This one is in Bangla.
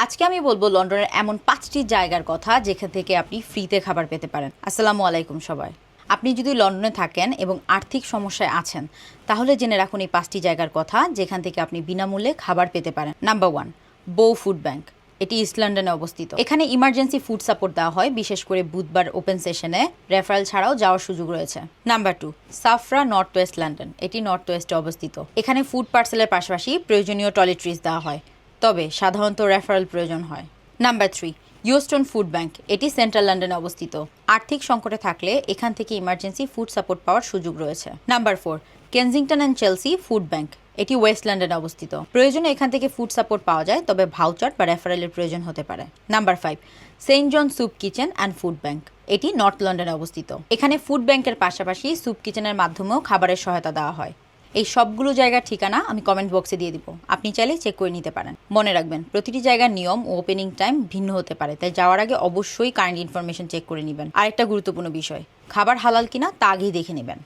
আজকে আমি বলবো লন্ডনের এমন 5টি জায়গার কথা যেখান থেকে আপনি ফ্রিতে খাবার পেতে পারেন। আসসালামু আলাইকুম সবাই। আপনি যদি লন্ডনে থাকেন এবং আর্থিক সমস্যায় আছেন তাহলে জেনে রাখুন এই 5টি জায়গার কথা যেখান থেকে আপনি বিনামূল্যে খাবার পেতে পারেন। নাম্বার 1, বো ফুড ব্যাংক। এটি ইস্ট লন্ডনে অবস্থিত। এখানে ইমার্জেন্সি ফুড সাপোর্ট দেওয়া হয়, বিশেষ করে বুধবার ওপেন সেশনে রেফারেল ছাড়াও যাওয়ার সুযোগ রয়েছে। Number 2, Sufra north west London. এটি নর্থ ওয়েস্টে অবস্থিত। এখানে ফুড পার্সেলের পাশাপাশি প্রয়োজনীয় টয়লেট্রিজ দেওয়া হয়, তবে সাধারণত রেফারেল প্রয়োজন হয়। Number 3, Euston food bank. এটি সেন্ট্রাল লন্ডনে অবস্থিত। আর্থিক সংকটে থাকলে এখান থেকে ইমার্জেন্সি ফুড সাপোর্ট পাওয়ার সুযোগ রয়েছে। Number 4, Kensington and Chelsea food bank. এটি ওয়েস্ট লন্ডনে অবস্থিত। প্রয়োজনে এখান থেকে ফুড সাপোর্ট পাওয়া যায়, তবে ভাউচার বা রেফারেলের প্রয়োজন হতে পারে। Number 5, saint John soup kitchen and food bank. এটি নর্থ লন্ডনে অবস্থিত। এখানে ফুড ব্যাংকের পাশাপাশি স্যুপ কিচেনের মাধ্যমেও খাবারের সহায়তা দেওয়া হয়। এই সবগুলো জায়গার ঠিকানা আমি কমেন্ট বক্সে দিয়ে দিব, আপনি চাইলে চেক করে নিতে পারেন। মনে রাখবেন, প্রতিটি জায়গার নিয়ম ও ওপেনিং টাইম ভিন্ন হতে পারে, তাই যাওয়ার আগে অবশ্যই কারেন্ট ইনফরমেশন চেক করে নেবেন। আরেকটা গুরুত্বপূর্ণ বিষয়, খাবার হালাল কিনা তা আগেই দেখে নেবেন।